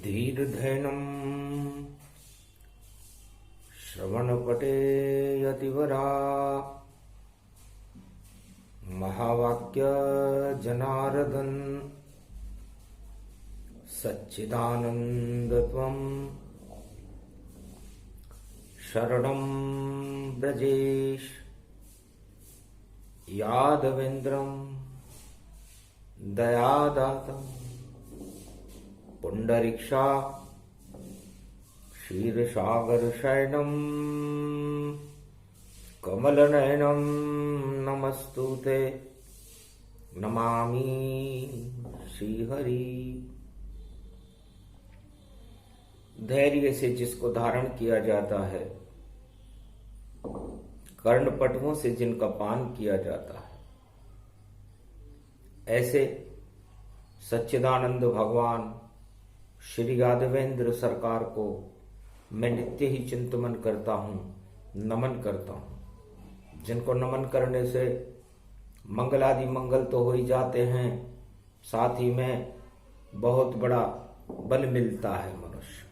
धीर्धैनं श्रवणपटे यतिवरा महावाक्य जनार्दन सच्चिदानन्दत्वं शरणं ब्रजेश यादवेन्द्रं दयादातं पुंडरीक्षा क्षीरसागरशयनं कमलनयनं नमस्तुते नमामि श्रीहरि। धैर्य से जिसको धारण किया जाता है, कर्णपटुओं से जिनका पान किया जाता है, ऐसे सच्चिदानंद भगवान श्री यादवेंद्र सरकार को मैं नित्य ही चिंतन करता हूँ, नमन करता हूँ। जिनको नमन करने से मंगलादि मंगल तो हो ही जाते हैं, साथ ही में बहुत बड़ा बल मिलता है मनुष्य।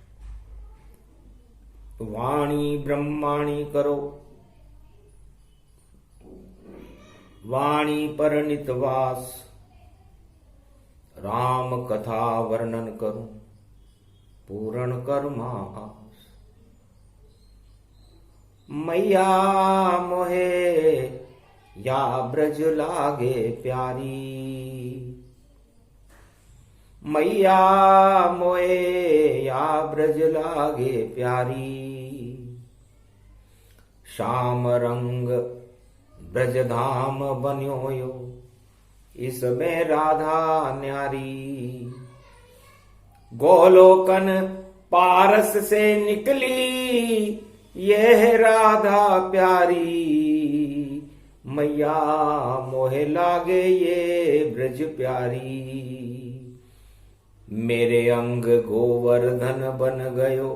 वाणी ब्रह्माणी करो, वाणी पर नितवास, राम कथा वर्णन करूं पूर्ण कर्मा आस। मैया मोहे या ब्रज लागे प्यारी, मैया मोहे या ब्रज लागे प्यारी। श्याम रंग ब्रज धाम बन्यो यो, इसमें राधा न्यारी। गोलोकन पारस से निकली, यह राधा प्यारी। मैया मोहे लागे ये ब्रज प्यारी। मेरे अंग गोवर्धन बन गयो,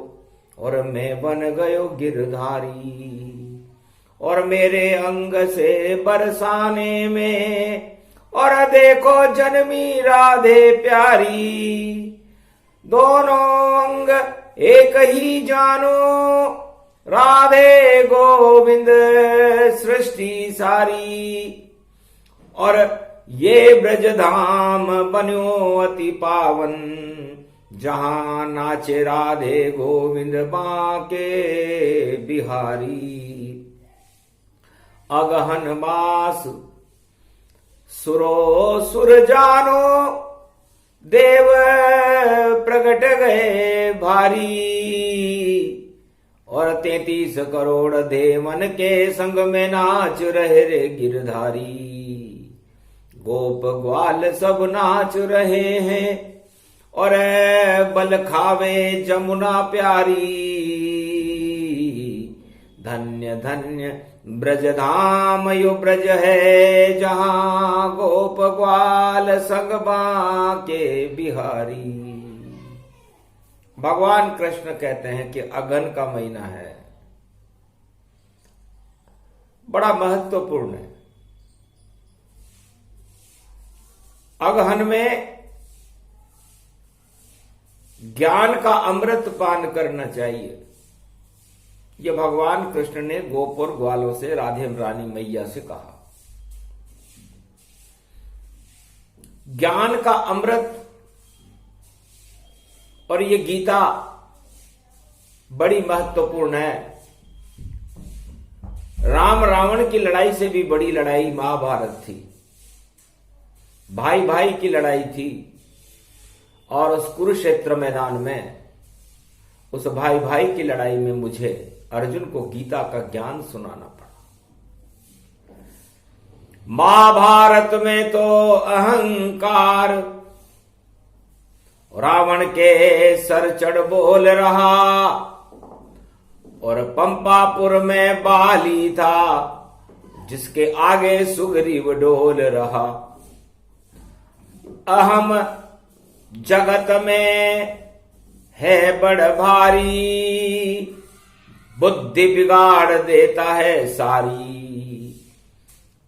और मैं बन गयो गिरधारी। और मेरे अंग से बरसाने में, और देखो जन्मी राधे प्यारी। दोनों अंग एक ही जानो, राधे गोविंद सृष्टि सारी। और ये ब्रज धाम बन्यो अति पावन, जहां नाचे राधे गोविंद बांके बिहारी। अगहन बास सुरो सुर जानो, देव प्रगट गए भारी। और 33 करोड़ देवन के संग में नाच रहे रे गिरधारी। गोप ग्वाल सब नाच रहे हैं, और बल खावे जमुना प्यारी। धन्य धन्य ब्रज धाम यो ब्रज है, जहां गोप ग्वाल संग बांके बिहारी। भगवान कृष्ण कहते हैं कि अगन का महीना है, बड़ा महत्वपूर्ण है। अगहन में ज्ञान का अमृत पान करना चाहिए। ये भगवान कृष्ण ने गोप और ग्वालों से, राधे रानी मैया से कहा। ज्ञान का अमृत और ये गीता बड़ी महत्वपूर्ण है। राम रावण की लड़ाई से भी बड़ी लड़ाई महाभारत थी। भाई भाई की लड़ाई थी, और उस कुरुक्षेत्र मैदान में, उस भाई भाई की लड़ाई में मुझे अर्जुन को गीता का ज्ञान सुनाना पड़ा। महाभारत में तो अहंकार रावण के सर चढ़ बोल रहा, और पंपापुर में बाली था, जिसके आगे सुग्रीव डोल रहा। अहम जगत में है बड़ भारी, बुद्धि बिगाड़ देता है सारी।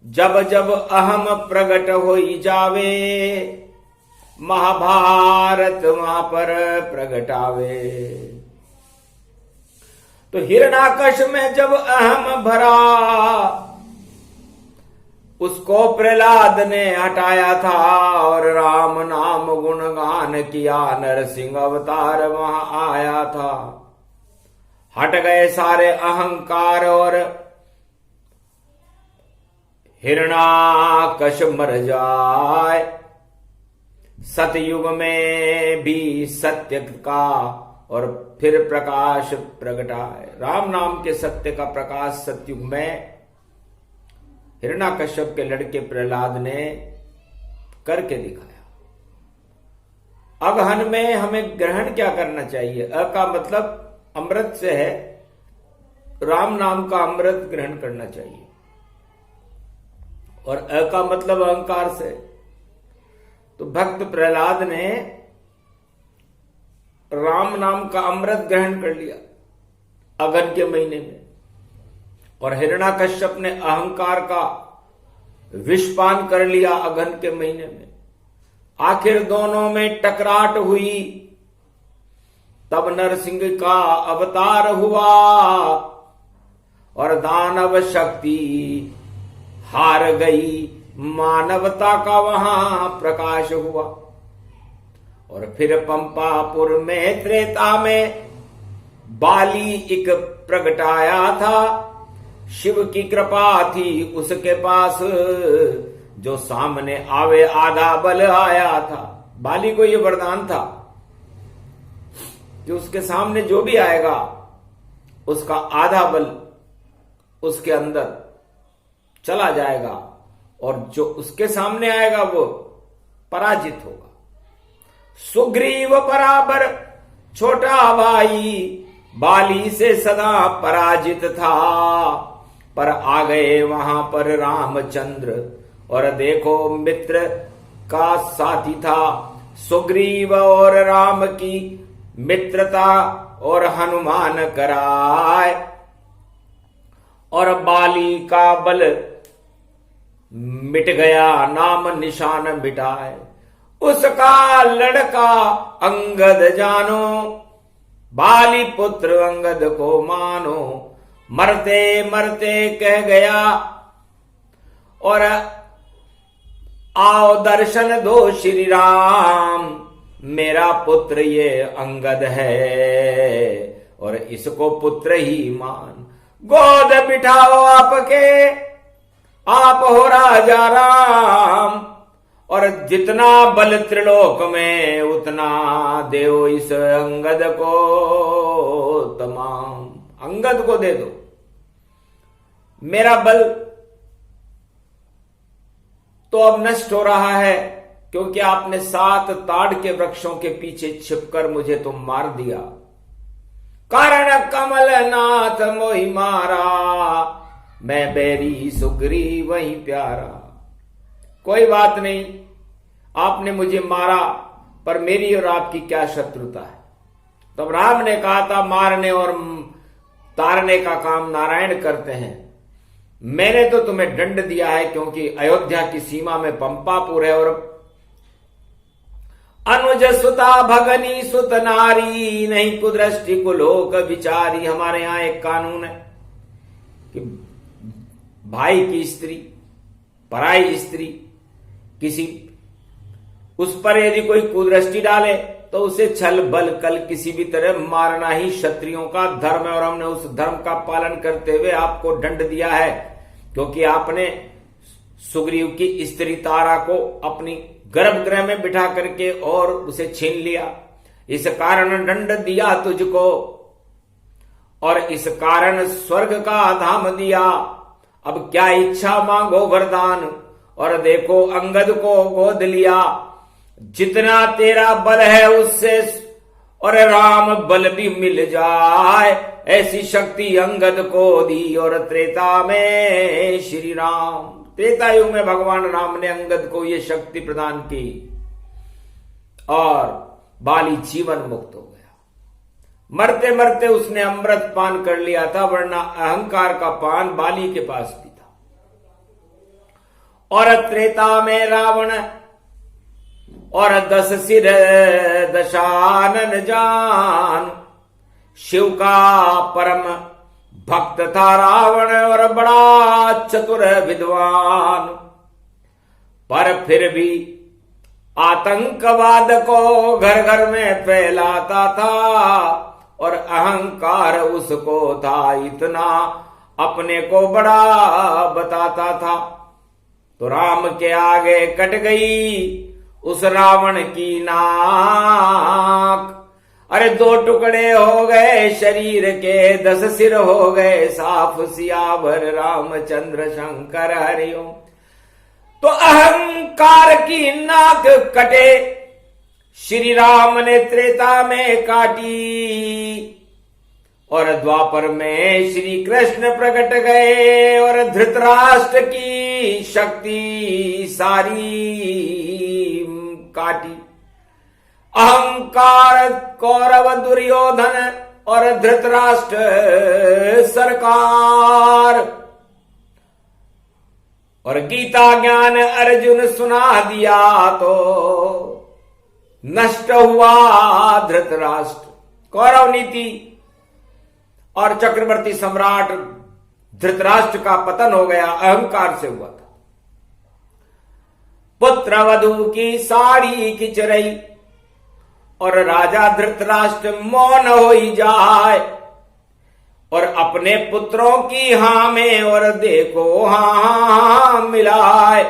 जब जब अहम प्रगट होई जावे, महाभारत वहां पर प्रगटावे। तो हिरणाकश में जब अहम भरा, उसको प्रहलाद ने हटाया था और राम नाम गुणगान किया, नरसिंह अवतार वहां आया था। हट गए सारे अहंकार और हिरणाकश मर जाए। सतयुग में भी सत्य का और फिर प्रकाश प्रगटाए। राम नाम के सत्य का प्रकाश सतयुग में हिरण्याकश्यप के लड़के प्रहलाद ने करके दिखाया। अगहन में हमें ग्रहण क्या करना चाहिए? अ का मतलब अमृत से है, राम नाम का अमृत ग्रहण करना चाहिए। और अ का मतलब अहंकार से। तो भक्त प्रहलाद ने राम नाम का अमृत ग्रहण कर लिया अगहन के महीने में, और हिरण्याकश्यप ने अहंकार का विषपान कर लिया अगहन के महीने में। आखिर दोनों में टकराट हुई, तब नरसिंह का अवतार हुआ और दानव शक्ति हार गई, मानवता का वहां प्रकाश हुआ। और फिर पंपापुर में त्रेता में बाली एक प्रगटाया था। शिव की कृपा थी उसके पास, जो सामने आवे आधा बल आया था। बाली को यह वरदान था कि उसके सामने जो भी आएगा उसका आधा बल उसके अंदर चला जाएगा, और जो उसके सामने आएगा वो पराजित होगा। सुग्रीव बराबर छोटा भाई बाली से सदा पराजित था, पर आ गए वहां पर रामचंद्र, और देखो मित्र का साथी था। सुग्रीव और राम की मित्रता और हनुमान कराए, और बाली का बल मिट गया, नाम निशान मिटाए। उसका लड़का अंगद जानो, बाली पुत्र अंगद को मानो। मरते मरते कह गया, और आओ दर्शन दो श्री राम, मेरा पुत्र ये अंगद है और इसको पुत्र ही मान। गोद बिठाओ आपके, आप हो राजा राम, और जितना बल त्रिलोक में उतना देओ इस अंगद को तमाम। अंगद को दे दो। मेरा बल तो अब नष्ट हो रहा है, क्योंकि आपने 7 ताड़ के वृक्षों के पीछे छिपकर मुझे तो मार दिया। कारण कमल नाथ मोहि मारा, मैं बैरी सुग्रीव वही प्यारा। कोई बात नहीं, आपने मुझे मारा, पर मेरी और आपकी क्या शत्रुता है। तब राम ने कहा था मारने और तारने का काम नारायण करते हैं। मैंने तो तुम्हें दंड दिया है, क्योंकि अयोध्या की सीमा में पंपापुर है, और अनुज सुता भगनी सुत नारी, नहीं कुदृष्टि को लोक विचारी। हमारे यहां एक कानून है कि भाई की स्त्री, पराई स्त्री, किसी उस पर यदि कोई कुदृष्टि डाले तो उसे छल बल कल किसी भी तरह मारना ही क्षत्रियों का धर्म है। और हमने उस धर्म का पालन करते हुए आपको दंड दिया है, क्योंकि आपने सुग्रीव की स्त्री तारा को अपनी गर्भगृह में बिठा करके और उसे छीन लिया। इस कारण दंड दिया तुझको, और इस कारण स्वर्ग का धाम दिया। अब क्या इच्छा मांगो वरदान, और देखो अंगद को गोद लिया। जितना तेरा बल है उससे और राम बल भी मिल जाए, ऐसी शक्ति अंगद को दी। और त्रेता में श्री राम, त्रेता युग में भगवान राम ने अंगद को यह शक्ति प्रदान की, और बाली जीवन मुक्त हो गया। मरते मरते उसने अमृत पान कर लिया था, वरना अहंकार का पान बाली के पास भी था। और त्रेता में रावण और 10 सिर दशानन जान। शिव का परम भक्त था रावण और बड़ा चतुर विद्वान, पर फिर भी आतंकवाद को घर घर में फैलाता था और अहंकार उसको था इतना, अपने को बड़ा बताता था। तो राम के आगे कट गई उस रावण की नाक। अरे 2 टुकड़े हो गए शरीर के, 10 सिर हो गए साफ, सियावर रामचंद्र शंकर हरिओम। तो अहंकार की नाक कटे श्री राम ने त्रेता में काटी, और द्वापर में श्री कृष्ण प्रकट गए और धृतराष्ट्र की शक्ति सारी काटी। अहंकार कौरव दुर्योधन और धृतराष्ट्र सरकार, और गीता ज्ञान अर्जुन सुना दिया तो नष्ट हुआ धृतराष्ट्र। कौरव नीति और चक्रवर्ती सम्राट धृतराष्ट्र का पतन हो गया, अहंकार से हुआ था। पुत्र वधू की साड़ी खिंच रही और राजा धृतराष्ट्र मौन हो ही जाए, और अपने पुत्रों की हाँ में और देखो हाँ मिलाए,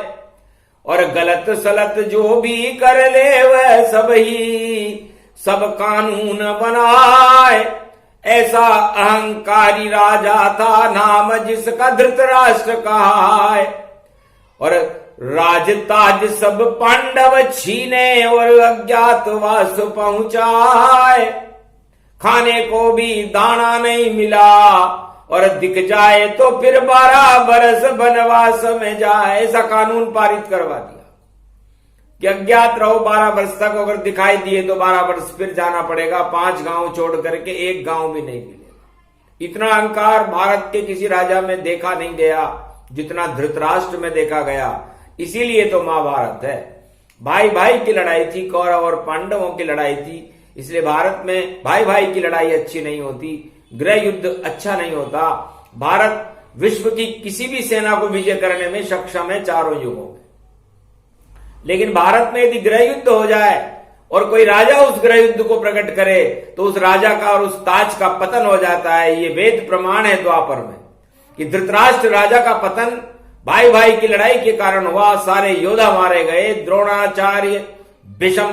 और गलत सलत जो भी कर ले वह सब कानून बनाए। ऐसा अहंकारी राजा था, नाम जिसका धृतराष्ट्र कहा है। और राजताज सब पांडव छीने और अज्ञातवास पहुंचाए, खाने को भी दाना नहीं मिला, और दिख जाए तो फिर 12 बरस वनवास में जाए। ऐसा कानून पारित करवा दिया कि अज्ञात रहो 12 वर्ष तक, अगर दिखाई दिए तो 12 वर्ष फिर जाना पड़ेगा, 5 गांव छोड़ करके 1 गांव भी नहीं मिलेगा। इतना अहंकार भारत के किसी राजा में देखा नहीं गया जितना धृतराष्ट्र में देखा गया। इसीलिए तो महाभारत है। भाई भाई की लड़ाई थी, कौरव और पांडवों की लड़ाई थी। इसलिए भारत में भाई भाई की लड़ाई अच्छी नहीं होती, गृह युद्ध अच्छा नहीं होता। भारत विश्व की किसी भी सेना को विजय करने में सक्षम है चारों युगों में। लेकिन भारत में यदि गृह युद्ध हो जाए और कोई राजा उस गृह युद्ध को प्रकट करे तो उस राजा का और उस ताज का पतन हो जाता है। ये वेद प्रमाण है द्वापर में कि धृतराष्ट्र राजा का पतन भाई भाई की लड़ाई के कारण हुआ। सारे योद्धा मारे गए, द्रोणाचार्य, भीष्म,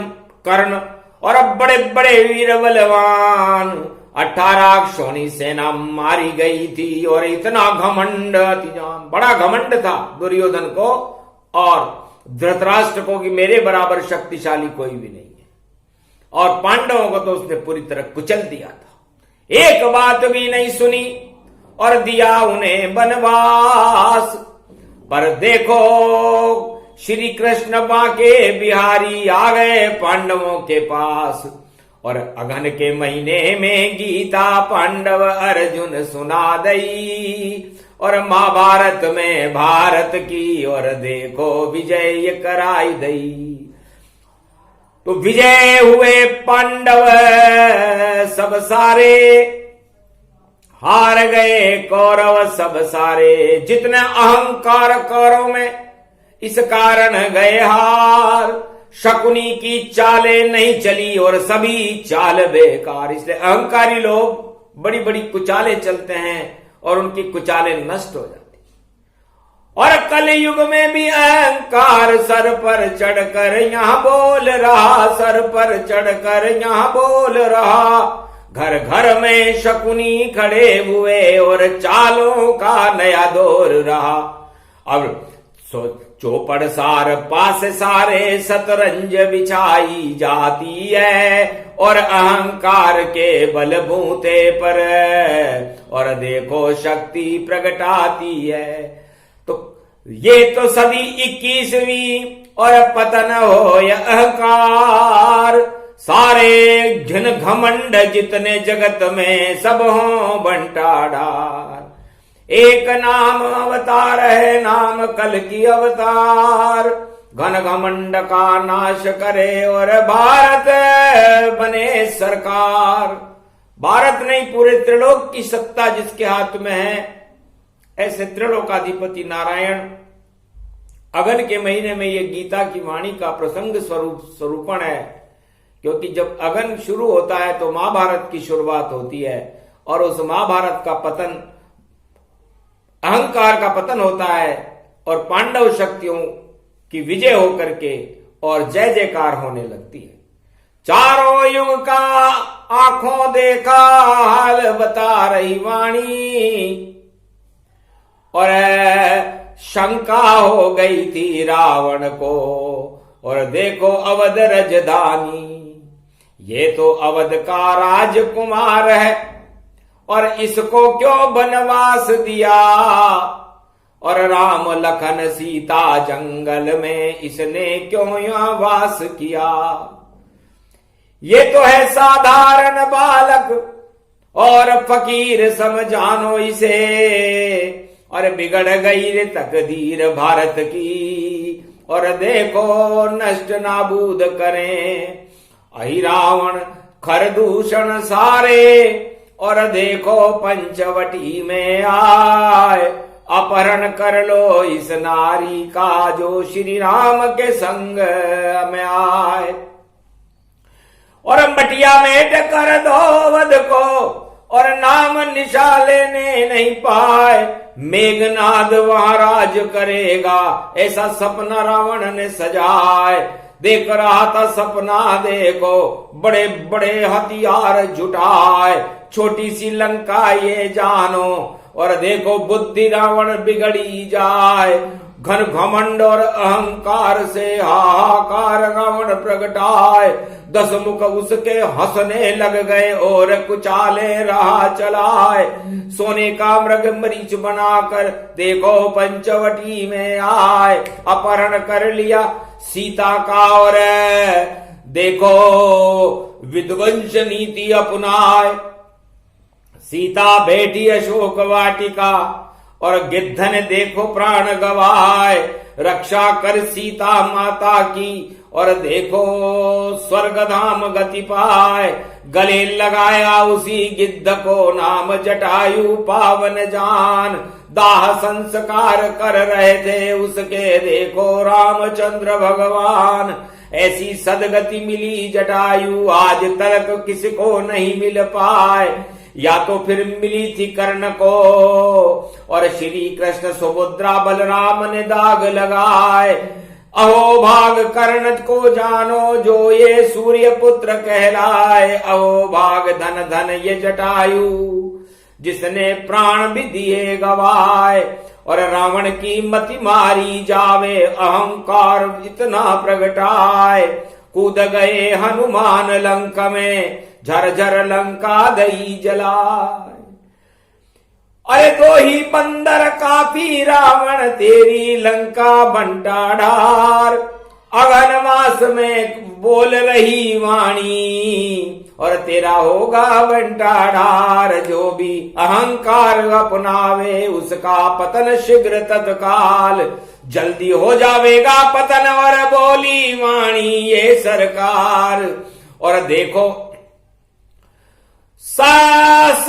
कर्ण और अब बड़े बड़े वीर बलवान 18 क्षोणी सेना मारी गई थी। और इतना घमंड अतिजान, बड़ा घमंड था दुर्योधन को और धृतराष्ट्र को कि मेरे बराबर शक्तिशाली कोई भी नहीं है। और पांडवों को तो उसने पूरी तरह कुचल दिया था, एक बात भी नहीं सुनी और दिया उन्हें वनवास। पर देखो श्री कृष्ण बांके बिहारी आ गए पांडवों के पास, और अगहन के महीने में गीता पांडव अर्जुन सुना दई, और महाभारत में भारत की और देखो विजय कराई दई। तो विजय हुए पांडव सब सारे, हार गए कौरव सब सारे। जितने अहंकार कौरव में इस कारण गए हार। शकुनी की चालें नहीं चली और सभी चाल बेकार। इसलिए अहंकारी लोग बड़ी बड़ी कुचालें चलते हैं और उनकी कुचालें नष्ट हो जाती। और कलयुग में भी अहंकार सर पर चढ़कर यहां बोल रहा, सर पर चढ़कर यहां बोल रहा। घर घर में शकुनी खड़े हुए और चालों का नया दौर रहा। अब चौपड़ सार पास सारे शतरंज बिछाई जाती है, और अहंकार के बलबूते पर और देखो शक्ति प्रगटाती है। तो ये तो सदी 21वीं और पतन हो या अहंकार। सारे घिन घमंड जितने जगत में सब हो बंटाढार। एक नाम अवतार है, नाम कल की अवतार। घन घमंड का नाश करे और भारत बने सरकार। भारत नहीं, पूरे त्रिलोक की सत्ता जिसके हाथ में है, ऐसे त्रिलोकाधिपति नारायण अगन के महीने में ये गीता की वाणी का प्रसंग स्वरूपण है, क्योंकि जब अगन शुरू होता है तो महाभारत की शुरुआत होती है और उस महाभारत का पतन, अहंकार का पतन होता है और पांडव शक्तियों की विजय होकर के और जय जयकार होने लगती है। चारों युग का आंखों देखा हाल बता रही वाणी, और शंका हो गई थी रावण को, और देखो अवध राजधानी, ये तो अवध का राजकुमार है, और इसको क्यों बनवास दिया, और राम लखन सीता जंगल में इसने क्यों यहाँ वास किया। ये तो है साधारण बालक और फकीर समझानो इसे, और बिगड़ गई रे तकदीर भारत की, और देखो नष्ट नाबूद करें अहि रावण खरदूषण सारे, और देखो पंचवटी में आए अपहरण कर लो इस नारी का जो श्री राम के संग में आए, और मटिया में कर दो वध को, और नाम निशा लेने नहीं पाए, मेघनाद वहां राज करेगा ऐसा सपना रावण ने सजाए। देख रहा था सपना देखो, बड़े बड़े हथियार जुटाए, छोटी सी लंका ये जानो, और देखो बुद्धि रावण बिगड़ी जाए, घन घमंड और अहंकार से हाहाकार रावण प्रगटाए, 10 मुख उसके हंसने लग गए और कुचाले रहा चलाए, सोने का मृग मरीच बनाकर देखो पंचवटी में आए, अपहरण कर लिया सीता का, और देखो विध्वंस नीति अपनाए। सीता बैठी अशोक वाटिका, और गिद्ध ने देखो प्राण गवाए, रक्षा कर सीता माता की, और देखो स्वर्ग धाम गति पाए, गले लगाया उसी गिद्ध को नाम जटायु पावन जान, दाह संस्कार कर रहे थे उसके देखो रामचंद्र भगवान, ऐसी सदगति मिली जटायु आज तक किसी को नहीं मिल पाए, या तो फिर मिली थी कर्ण को, और श्री कृष्ण सुभद्रा बलराम ने दाग लगाए, अहो भाग कर्ण को जानो जो ये सूर्य पुत्र कहलाए, अहो भाग धन धन ये जटायु जिसने प्राण भी दिए गवाए, और रावण की मति मारी जावे अहंकार इतना प्रगटाए, कूद गए हनुमान लंका में झरझर लंका गई जलाए। अरे 2 ही बंदर काफी रावण तेरी लंका बंटा ढार, अगन मास में बोल रही वाणी, और तेरा होगा बंटा ढार, जो भी अहंकार अपनावे उसका पतन शीघ्र तत्काल, जल्दी हो जावेगा पतन और बोली वाणी ये सरकार। और देखो सा स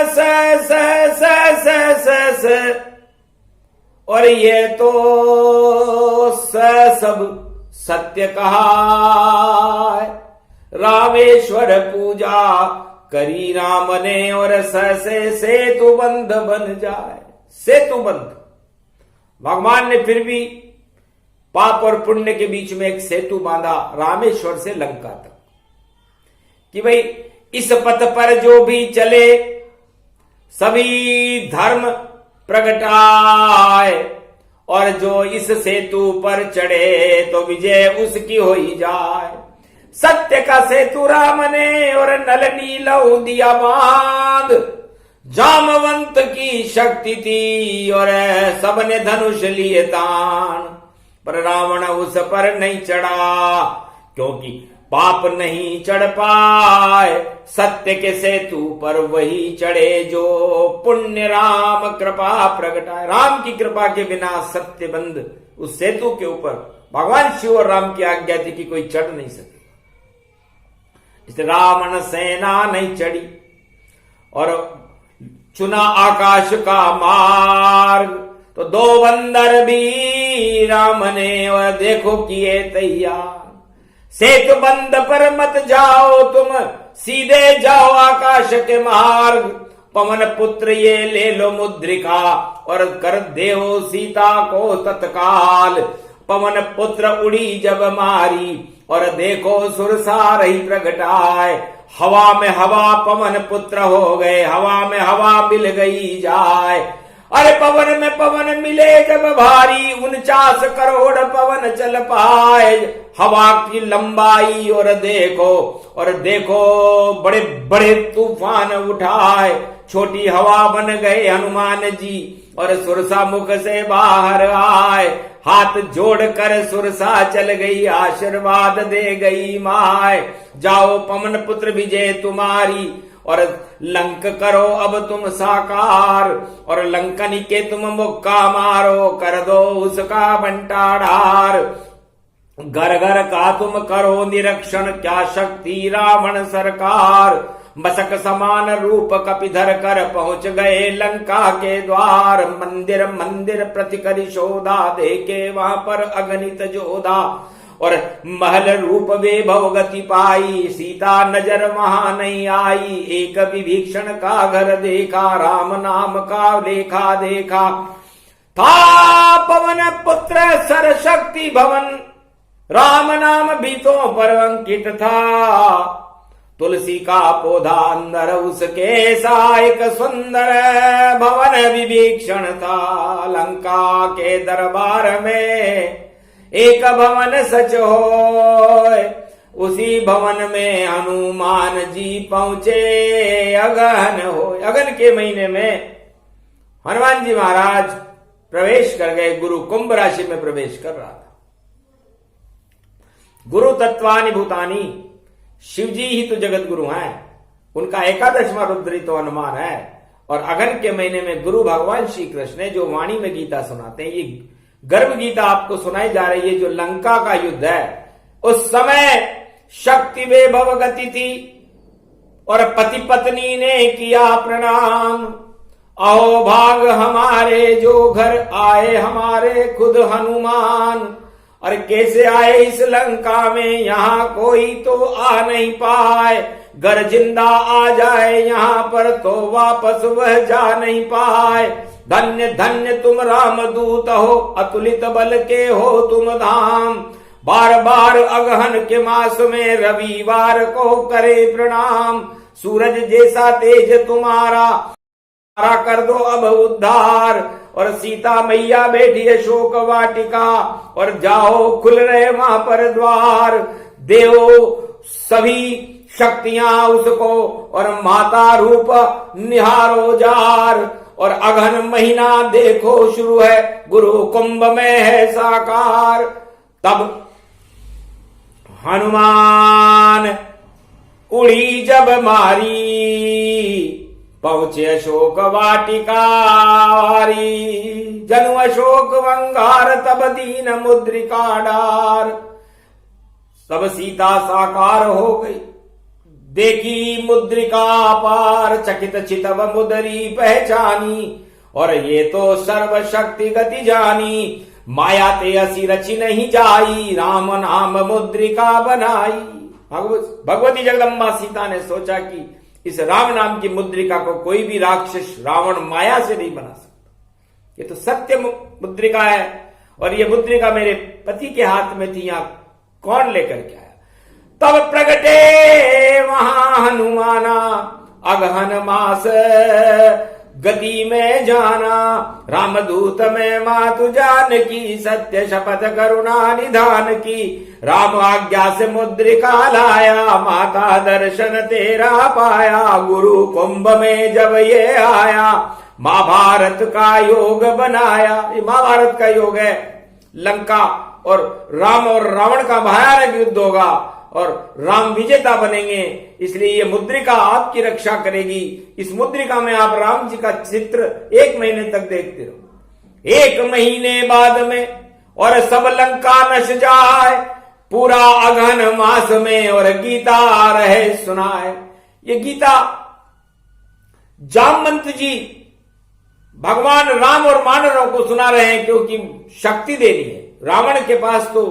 स स स स स स, और ये तो सब सत्य कहा है, रामेश्वर पूजा करी राम ने, और से सेतु बंध बन जाए। सेतु बंध, भगवान ने फिर भी पाप और पुण्य के बीच में एक सेतु बांधा रामेश्वर से लंका तक, कि भाई इस पथ पर जो भी चले सभी धर्म प्रगटाए, और जो इस सेतु पर चढ़े तो विजय उसकी हो ही जाए। सत्य का सेतु राम ने और नल नीलऊ दिया बांध, जामवंत की शक्ति थी और सबने धनुष लिए तान, पर रावण उस पर नहीं चढ़ा क्योंकि पाप नहीं चढ़ पाए। सत्य के सेतु पर वही चढ़े जो पुण्य राम कृपा प्रगटाए। राम की कृपा के बिना सत्य बंध उस सेतु के ऊपर भगवान शिव और राम की आज्ञा थी कि कोई चढ़ नहीं सके, इसलिए रावण सेना नहीं चढ़ी और चुना आकाश का मार्ग। तो दो बंदर भी राम ने और देखो किए तैयार, सेतु बंद पर मत जाओ तुम, सीधे जाओ आकाश के मार्ग। पवन पुत्र ये ले लो मुद्रिका और कर देव सीता को तत्काल। पवन पुत्र उड़ी जब मारी और देखो सुरसा रही प्रगटाए। हवा में हवा पवन पुत्र हो गए, हवा में हवा मिल गई जाए। अरे पवन में पवन मिले जब भारी, 49 करोड़ पवन चल पाए। हवा की लंबाई और देखो बड़े बड़े तूफान उठाए। छोटी हवा बन गए हनुमान जी और सुरसा मुख से बाहर आए। हाथ जोड़कर सुरसा चल गई, आशीर्वाद दे गई माए। जाओ पवन पुत्र विजय तुम्हारी और लंक करो अब तुम साकार। और लंकनी के तुम मुक्का मारो, कर दो उसका बंटाढार। घर घर का तुम करो निरीक्षण, क्या शक्ति रावण सरकार। मशक समान रूप कपिधर कर पहुंच गए लंका के द्वार। मंदिर मंदिर प्रतिकर शोधा, देखे वहां पर अगणित जोधा। और महल रूप वैभव गति पाई, सीता नजर वहां नहीं आई। एक विभीषण का घर देखा, राम नाम का लेखा देखा। था पवन पुत्र सर शक्ति भवन, राम नाम भीतों पर अंकित था। तुलसी का पौधा अंदर उसके सा एक सुंदर भवन विभीषण था। लंका के दरबार में एक भवन सच होय, उसी भवन में हनुमान जी पहुंचे अगहन हो। अगहन के महीने में हनुमान जी महाराज प्रवेश कर गए। गुरु कुंभ राशि में प्रवेश कर रहा था। गुरु तत्वानि भूतानि, शिव जी ही तो जगत गुरु हैं। उनका 11वां रुद्र तो हनुमान है। और अगहन के महीने में गुरु भगवान श्री कृष्ण ने जो वाणी में गीता सुनाते हैं, ये गर्भ गीता आपको सुनाई जा रही है। जो लंका का युद्ध है, उस समय शक्ति वैभव गति थी और पति पत्नी ने किया प्रणाम। अहो भाग हमारे जो घर आए हमारे खुद हनुमान। और कैसे आए इस लंका में, यहां कोई तो आ नहीं पाए। घर जिंदा आ जाए यहां पर तो वापस वह जा नहीं पाए। धन्य धन्य तुम रामदूत हो, अतुलित बल के हो तुम धाम। बार बार अगहन के मास में रविवार को करे प्रणाम। सूरज जैसा तेज तुम्हारा कर दो अब उद्धार। और सीता मैया बैठी अशोक वाटिका और जाओ खुल रहे वहां पर द्वार। देव सभी शक्तियां उसको और माता रूप निहारो जार। और अगहन महीना देखो शुरू है, गुरु कुंभ में है साकार। तब हनुमान उड़ी जब मारी, पहुंचे अशोक वाटिका वारी। जनु अशोक वंगार तब दीन मुद्रिका डार। तब सीता साकार हो गई, देखी मुद्रिका पार। चकित चितव मुदरी पहचानी, और ये तो सर्वशक्ति गति जानी। माया ते असी रची नहीं जाई, राम नाम मुद्रिका बनाई। भगवती जगदम्बा सीता ने सोचा कि इस राम नाम की मुद्रिका को कोई भी राक्षस रावण माया से नहीं बना सकता। ये तो सत्य मुद्रिका है और ये मुद्रिका मेरे पति के हाथ में थी, यहां कौन लेकर के आया। तब प्रगटे वहां हनुमाना, अगहन मास गति में जाना। रामदूत में मातु जानकी, सत्य शपथ करुणा निधान की। राम आज्ञा से मुद्रिका लाया, माता दर्शन तेरा पाया। गुरु कुंभ में जब ये आया, महाभारत का योग बनाया। ये महाभारत का योग है। लंका और राम और रावण का भयानक युद्ध होगा और राम विजेता बनेंगे। इसलिए ये मुद्रिका आपकी रक्षा करेगी। इस मुद्रिका में आप राम जी का चित्र 1 महीने तक देखते रहो। 1 महीने बाद में और सब लंका नश जाए, पूरा अघन मास में और गीता रहे सुनाए। ये गीता जामवंत जी भगवान राम और वानरों को सुना रहे हैं, क्योंकि शक्ति देनी है। रावण के पास तो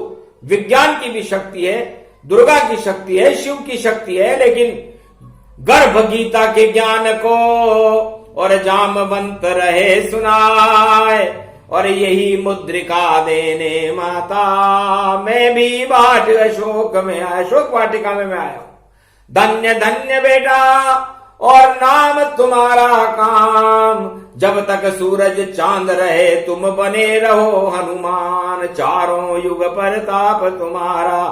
विज्ञान की भी शक्ति है, दुर्गा की शक्ति है, शिव की शक्ति है, लेकिन गर्भ गीता के ज्ञान को और जामवंत रहे सुनाए। और यही मुद्रिका देने माता मैं भी बाट अशोक में आया, अशोक वाटिका में मैं आया हूं। धन्य धन्य बेटा और नाम तुम्हारा काम, जब तक सूरज चांद रहे तुम बने रहो हनुमान। चारों युग प्रताप तुम्हारा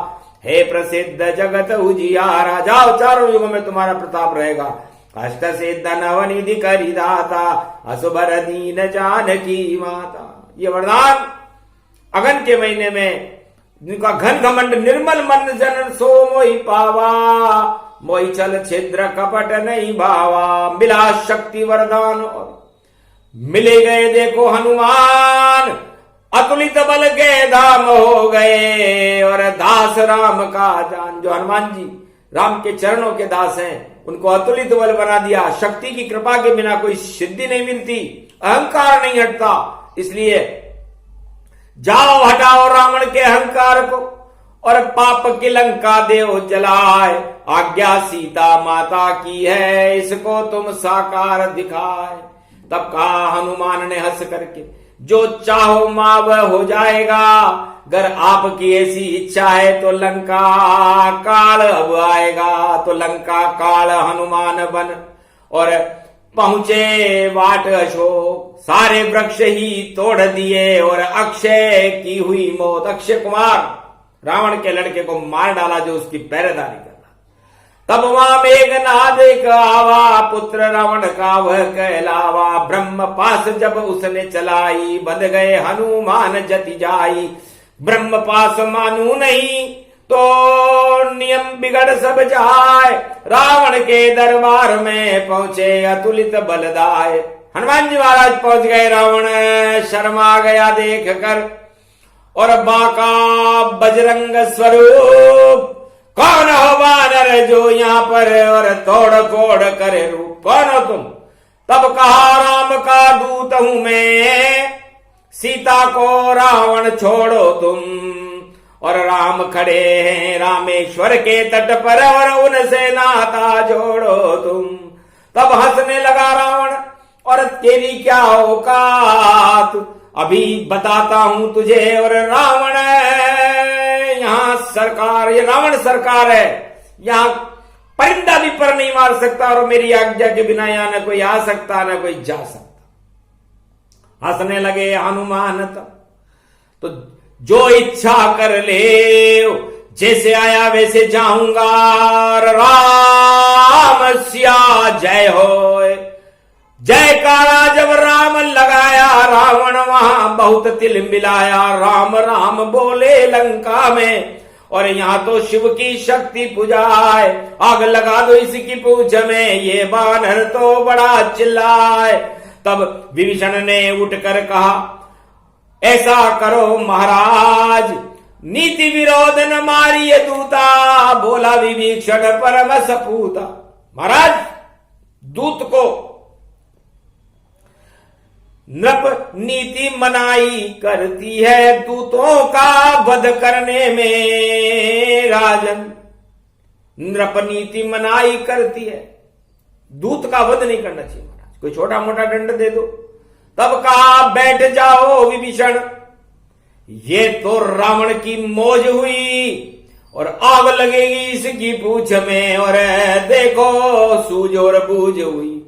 हे प्रसिद्ध जगत उजियारा। जाओ, चारों युगों में तुम्हारा प्रताप रहेगा। अष्ट सिद्ध नवनिधि करी दाता, असुबर दीन जानकी माता। ये वरदान अगन के महीने में जिनका घन घमंड निर्मल मन जन सो मोहि पावा, मोहि छल छिद्र कपट नहीं भावा। मिला शक्ति वरदान और मिले गए देखो हनुमान, अतुलित बल के धाम हो गए और दास राम का जान। जो हनुमान जी राम के चरणों के दास हैं, उनको अतुलित बल बना दिया। शक्ति की कृपा के बिना कोई सिद्धि नहीं मिलती, अहंकार नहीं हटता। इसलिए जाओ, हटाओ रावण के अहंकार को और पाप की लंका देव जलाए। आज्ञा सीता माता की है, इसको तुम साकार दिखाए। तब कहा हनुमान ने हंस करके, जो चाहो मां वह हो जाएगा। अगर आपकी ऐसी इच्छा है तो लंका काल अब आएगा। तो लंका काल हनुमान बन और पहुंचे वाट अशोक। सारे वृक्ष ही तोड़ दिए और अक्षय की हुई मौत। अक्षय कुमार रावण के लड़के को मार डाला, जो उसकी पहरेदारी कर रहा। तब वहां मेघनाद एक आवा, पुत्र रावण का वह कहलावा। ब्रह्म पास जब उसने चलाई, बंध गए हनुमान जति जाई। ब्रह्म पास मानू नहीं तो नियम बिगड़ सब जाए। रावण के दरबार में पहुंचे अतुलित बलदाय। हनुमान जी महाराज पहुंच गए, रावण शर्मा गया देख कर और बाका बजरंग स्वरूप। कौन हो वानर जो यहाँ पर और तोड़ फोड़ करे रूप, कौन हो तुम? तब कहा राम का दूत हूं मैं, सीता को रावण छोड़ो तुम। और राम खड़े हैं रामेश्वर के तट पर और उनसे नाता जोड़ो तुम। तब हंसने लगा रावण, और तेरी क्या औकात, अभी बताता हूं तुझे। और रावण यहां सरकार, ये रावण सरकार है, यहां परिंदा भी पर नहीं मार सकता और मेरी आज्ञा के बिना यहां न कोई आ सकता न कोई जा सकता। हंसने लगे हनुमान तो जो इच्छा कर ले, जैसे आया वैसे जाऊंगा। राम सिया जय होए। जयकारा जब राम लगाया, रावण वहां बहुत तिल मिलाया। राम राम बोले लंका में और यहां तो शिव की शक्ति पुजाए। आग लगा दो इसकी पूछ में, ये बानर तो बड़ा चिल्लाए। तब विभीषण ने उठकर कहा, ऐसा करो महाराज, नीति विरोध न मारिए दूता। बोला विभीषण परम सपूता। महाराज, दूत को नृप नीति मनाई करती है, दूतों का वध करने में राजन। नृप नीति मनाई करती है, दूत का वध नहीं करना चाहिए महाराज, कोई छोटा मोटा दंड दे दो। तब कहा, बैठ जाओ विभीषण, ये तो रावण की मौज हुई और आग लगेगी इसकी पूछ में। और देखो सूझ और बूझ हुई।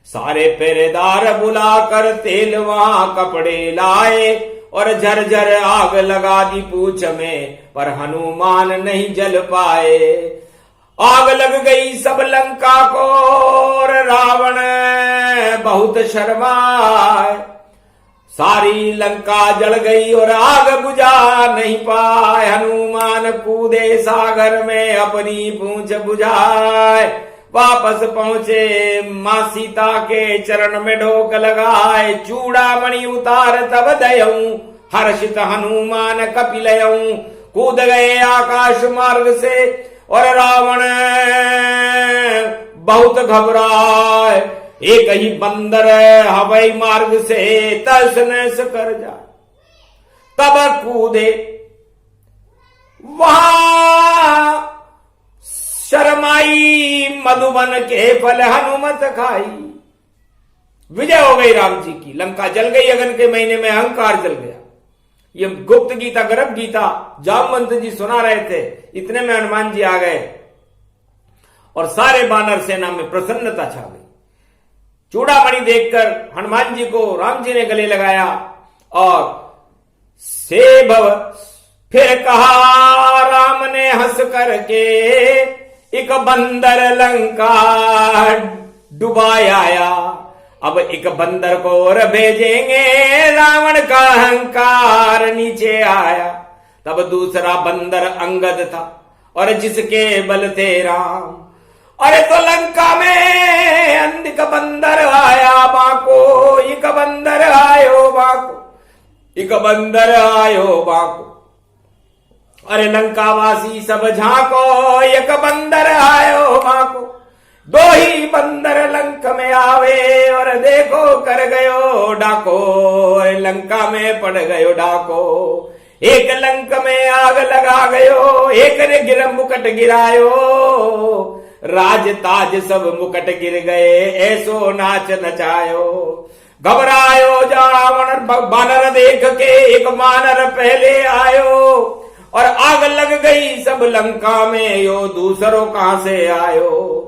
सारे पहरेदार बुलाकर तेल वहां कपड़े लाए और झरझर आग लगा दी पूछ में, पर हनुमान नहीं जल पाए। आग लग गई सब लंका को और रावण बहुत शर्माए। सारी लंका जल गई और आग बुझा नहीं पाए। हनुमान कूदे सागर में अपनी पूंछ बुझाए। वापस पहुंचे मां सीता के चरण में ढोक लगाए। चूड़ामणि उतार तब दयऊं हर्षित हनुमान कपिलयऊ कूद गए आकाश मार्ग से। और रावण बहुत घबराए, एक ही बंदर हवाई मार्ग से तहस नहस कर जाए। तब कूदे वहां शर्माई मधुबन के फल हनुमत खाई। विजय हो गई राम जी की, लंका जल गई अगन के महीने में, अहंकार जल गया। ये गुप्त गीता गर्भ गीता जामवंत जी सुना रहे थे, इतने में हनुमान जी आ गए और सारे वानर सेना में प्रसन्नता छा गई। चूड़ामणि देखकर हनुमान जी को राम जी ने गले लगाया और से भव फिर कहा राम ने हंस करके, एक बंदर लंका डुबाया। अब एक बंदर को और भेजेंगे, रावण का अहंकार नीचे आया। तब दूसरा बंदर अंगद था और जिसके बल थे राम। अरे तो लंका में अंधिक बंदर आया बाको, एक बंदर आयो बाको, एक बंदर आयो बाको। अरे लंकावासी सब झांको, एक बंदर आयो बाको। दो ही बंदर लंक में आवे और देखो कर गयो डाको। लंका में पड़ गयो डाको, एक लंक में आग लगा गयो, एक ने गिर मुकट गिरायो। राज ताज सब मुकट गिर गए, ऐसो नाच नचायो। घबरायो रावण बानर देख के, एक बानर पहले आयो और आग लग गई सब लंका में, यो दूसरों कहां से आयो।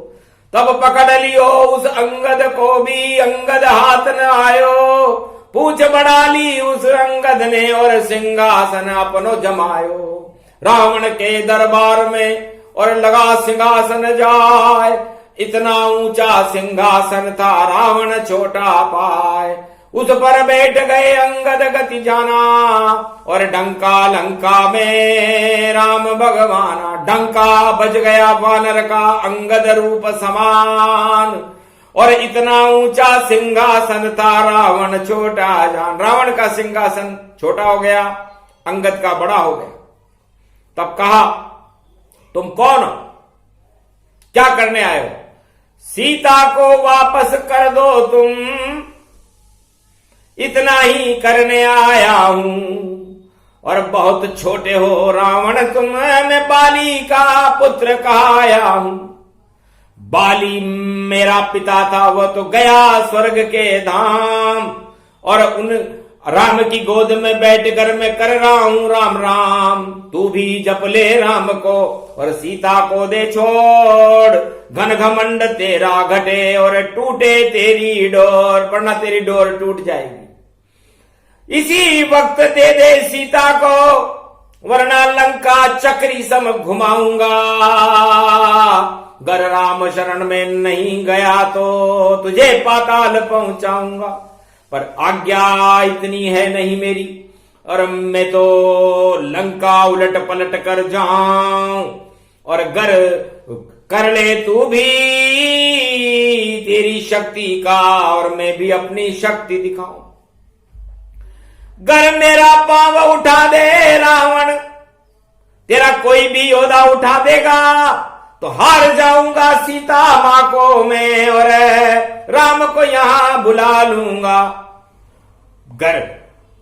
तब पकड़ लियो उस अंगद को भी, अंगद हाथ न आयो। पूछ बढ़ा ली उस अंगद ने और सिंहासन अपनो जमायो। रावण के दरबार में और लगा सिंहासन जाए, इतना ऊंचा सिंहासन था रावण छोटा पाए। उस पर बैठ गए अंगद गति जाना और डंका लंका में राम भगवाना। डंका बज गया वानर का अंगद रूप समान और इतना ऊंचा सिंहासन था रावण छोटा जान। रावण का सिंहासन छोटा हो गया, अंगद का बड़ा हो गया। तब कहा तुम कौन हो, क्या करने आए हो? सीता को वापस कर दो तुम, इतना ही करने आया हूं। और बहुत छोटे हो रावण तुम, मैं बाली का पुत्र कहाया हूं। बाली मेरा पिता था, वो तो गया स्वर्ग के धाम और उन राम की गोद में बैठकर मैं कर रहा हूं राम राम। तू भी जप ले राम को और सीता को दे छोड़। घन घमंड तेरा घटे और टूटे तेरी डोर, वरना तेरी डोर टूट जाएगी। इसी वक्त दे दे सीता को, वरना लंका चक्री सम घुमाऊंगा। गर राम शरण में नहीं गया तो तुझे पाताल पहुंचाऊंगा। पर आज्ञा इतनी है नहीं मेरी, और मैं तो लंका उलट पलट कर जाऊं। और गर कर ले तू भी तेरी शक्ति का, और मैं भी अपनी शक्ति दिखाऊं। गर मेरा पांव उठा दे रावण, तेरा कोई भी योद्धा उठा देगा तो हार जाऊंगा सीता मां को मैं, और राम को यहां बुला लूंगा। गर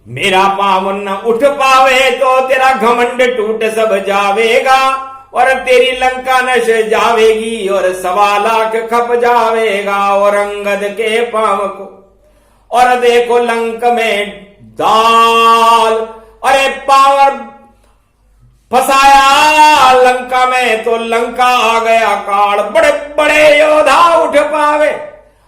मेरा पांव न उठ पावे तो तेरा घमंड टूट सब जावेगा, और तेरी लंका नश जावेगी और 1.25 लाख खप जावेगा। और अंगद के पांव को और देखो लंक में दाल, अरे पावर फसाया लंका में तो लंका आ गया काल। बड़े बड़े योद्धा उठ पावे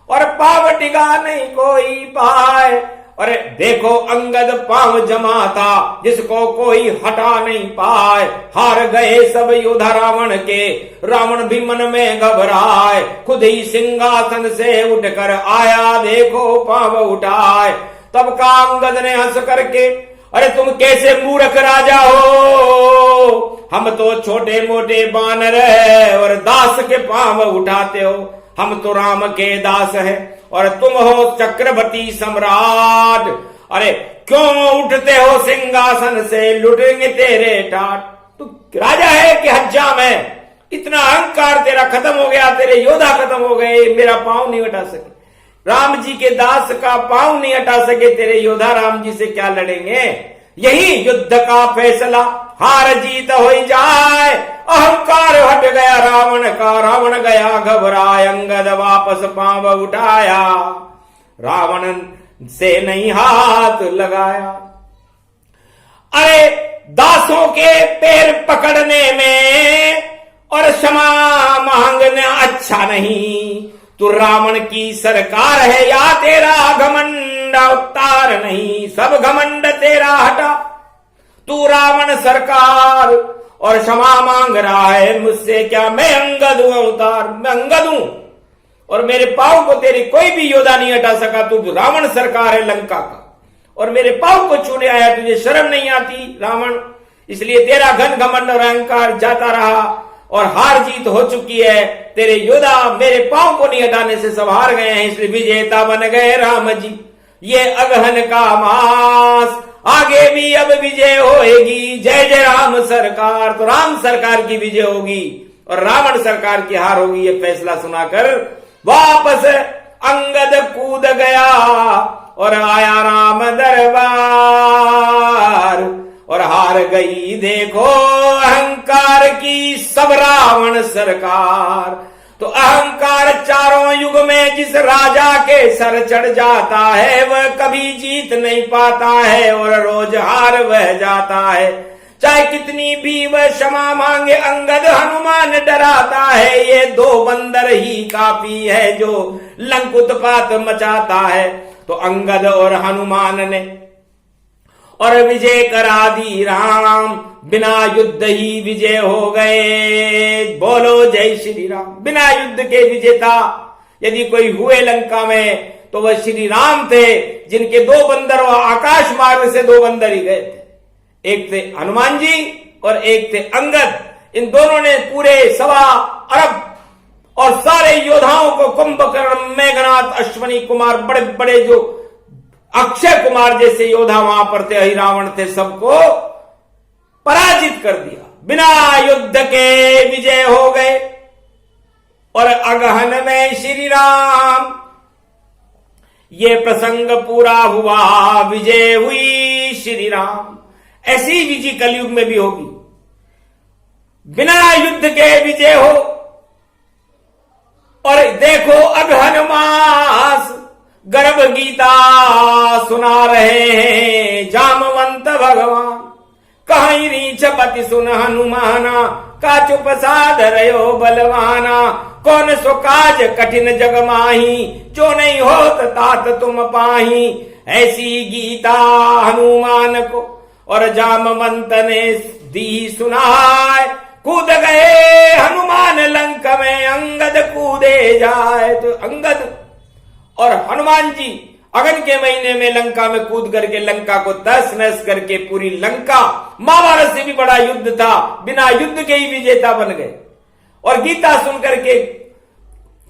और पाव टिका नहीं कोई पाए। अरे देखो अंगद पांव जमा था जिसको कोई हटा नहीं पाए। हार गए सब योद्धा रावण के, रावण भी मन में घबराए। खुद ही सिंहासन से उठकर आया, देखो पांव उठाए। तब का अंगद ने हंस करके, अरे तुम कैसे मूर्ख राजा हो, हम तो छोटे मोटे बानर है और दास के पांव उठाते हो। हम तो राम के दास हैं और तुम हो चक्रवर्ती सम्राट। अरे क्यों उठते हो सिंहासन से, लुटेंगे तेरे ठाट। तू राजा है कि हज्जाम है? इतना अहंकार तेरा खत्म हो गया, तेरे योद्धा खत्म हो गए, मेरा पांव नहीं हटा सके। राम जी के दास का पांव नहीं हटा सके तेरे योद्धा, राम जी से क्या लड़ेंगे? यही युद्ध का फैसला, हार जीत हो जाए। अहंकार हट गया रावण का, रावण गया घबराए, अंगद वापस पांव उठाया, रावण से नहीं हाथ लगाया। अरे दासों के पैर पकड़ने में और क्षमा मांगना अच्छा नहीं। तू रावण की सरकार है या तेरा घमंड अवतार नहीं, सब घमंड तेरा हटा। तू रावण सरकार और क्षमा मांग रहा है मुझसे क्या? मैं अंगद हूं अवतार, मैं अंगद हूं और मेरे पांव को तेरी कोई भी योद्धा नहीं हटा सका। तू रावण सरकार है लंका का और मेरे पांव को छूने आया, तुझे शर्म नहीं आती रावण? इसलिए तेरा घन घमंड और अहंकार जाता रहा और हार जीत हो चुकी है। तेरे योद्धा मेरे पांव को नहीं हटाने से सब हार गए हैं, इसलिए विजेता बन गए राम जी। ये अगहन का मास, आगे भी अब विजय होएगी। जय जय राम सरकार। तो राम सरकार की विजय होगी और रावण सरकार की हार होगी। ये फैसला सुनाकर वापस अंगद कूद गया और आया राम दरबार और हार गई देखो अहंकार की सब रावण सरकार। तो अहंकार चारों युग में जिस राजा के सर चढ़ जाता है वह कभी जीत नहीं पाता है और रोज हार वह जाता है। चाहे कितनी भी वह क्षमा मांगे अंगद हनुमान डराता है। ये दो बंदर ही काफी है जो लंक उत्पात मचाता है। तो अंगद और हनुमान ने और विजय करा दी राम, बिना युद्ध ही विजय हो गए। बोलो जय श्री राम। बिना युद्ध के विजेता यदि कोई हुए लंका में तो वह श्री राम थे, जिनके दो बंदर और आकाश मार्ग से दो बंदर ही गए थे। एक थे हनुमान जी और एक थे अंगद। इन दोनों ने पूरे 1.25 अरब और सारे योद्धाओं को, कुंभकर्ण, मेघनाथ, अश्वनी कुमार, बड़े बड़े जो अक्षय कुमार जैसे योद्धा वहां पर थे, रावण थे, सबको पराजित कर दिया। बिना युद्ध के विजय हो गए और अगहन में श्री राम। ये प्रसंग पूरा हुआ, विजय हुई श्री राम। ऐसी विजय कलयुग में भी होगी, बिना युद्ध के विजय हो। और देखो अगहन मास गर्भ गीता सुना रहे हैं जामवंत भगवान। कहीं रीछ पति सुन हनुमाना, का चुप साध रहो बलवाना। कौन सो काज कठिन जग माही, जो नहीं होत तात तुम पाही। ऐसी गीता हनुमान को और जामवंत ने दी सुनाए। कूद गए हनुमान लंक में, अंगद कूदे जाए। तो अंगद और हनुमान जी अगन के महीने में लंका में कूद करके लंका को तहस नहस करके पूरी लंका, महाभारत से भी बड़ा युद्ध था, बिना युद्ध के ही विजेता बन गए। और गीता सुन करके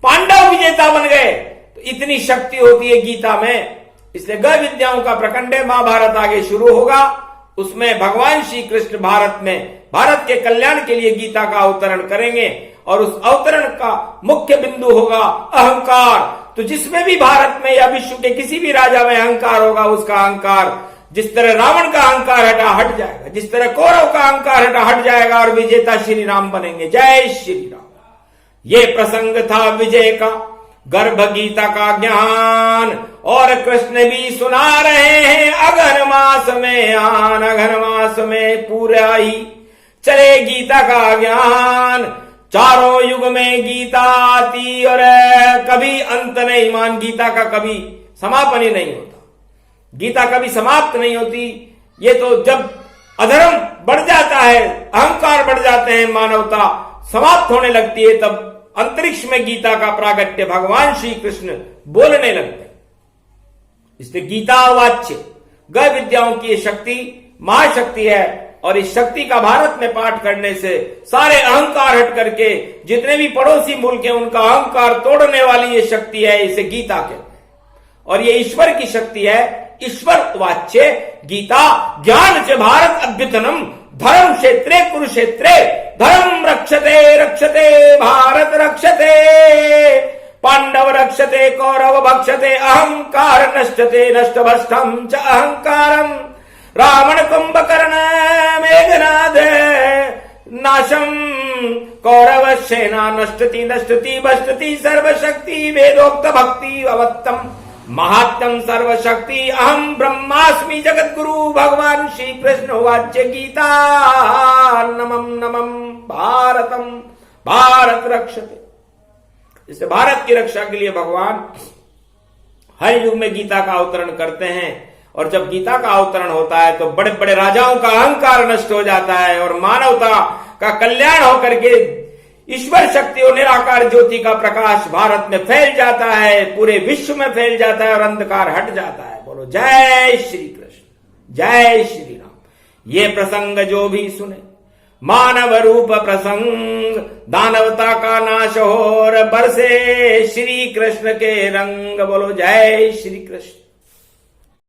पांडव विजेता बन गए। तो इतनी शक्ति होती है गीता में। इसलिए ग विद्याओं का प्रखंड है। महाभारत आगे शुरू होगा, उसमें भगवान श्री कृष्ण भारत में भारत के कल्याण के लिए गीता का अवतरण करेंगे और उस अवतरण का मुख्य बिंदु होगा अहंकार। तो जिसमें भी भारत में या विश्व के किसी भी राजा में अहंकार होगा, उसका अहंकार जिस तरह रावण का अहंकार हट जाएगा, जिस तरह कौरव का अहंकार हट जाएगा और विजेता श्री राम बनेंगे। जय श्री राम। ये प्रसंग था विजय का, गर्भ गीता का ज्ञान। और कृष्ण भी सुना रहे हैं अगहन मास में आन, अगहन मास में पूरा ही चले गीता का ज्ञान। चारों युग में गीता आती और कभी अंत नहीं। मान गीता का कभी समापन ही नहीं होता, गीता कभी समाप्त नहीं होती। ये तो जब अधर्म बढ़ जाता है, अहंकार बढ़ जाते हैं, मानवता समाप्त होने लगती है, तब अंतरिक्ष में गीता का प्रागट्य भगवान श्री कृष्ण बोलने लगते हैं। इसलिए गीता वाच्य ग विद्याओं की शक्ति महाशक्ति है। और इस शक्ति का भारत में पाठ करने से सारे अहंकार हट करके जितने भी पड़ोसी मुल्क हैं उनका अहंकार तोड़ने वाली ये शक्ति है। इसे गीता कहते हैं और ये ईश्वर की शक्ति है। ईश्वर वाच्य गीता ज्ञान च भारत अभ्युत्थनम धर्म क्षेत्रे कुरुक्षेत्रे धर्म रक्षते रक्षते भारत रक्षते पांडव रक्षते कौरव भक्षते अहंकार नष्टते नष्टभष्टम च अहंकारम रावण कुंभकर्ण मेघनाद नाशम कौरव सेना नष्टति नष्टति भष्टति सर्वशक्ति वेदोक्त भक्ति अवत्तम महात्म सर्वशक्ति अहम ब्रह्मास्मि जगद्गुरु भगवान श्री कृष्ण वाच्य गीता नमम नमम भारतम भारत रक्षते। इससे भारत की रक्षा के लिए भगवान हर युग में गीता का अवतरण करते हैं, और जब गीता का अवतरण होता है तो बड़े बड़े राजाओं का अहंकार नष्ट हो जाता है और मानवता का कल्याण होकर के ईश्वर शक्ति और निराकार ज्योति का प्रकाश भारत में फैल जाता है, पूरे विश्व में फैल जाता है और अंधकार हट जाता है। बोलो जय श्री कृष्ण, जय श्री राम। ये प्रसंग जो भी सुने मानव रूप प्रसंग, दानवता का नाश हो और बरसे श्री कृष्ण के रंग। बोलो जय श्री कृष्ण।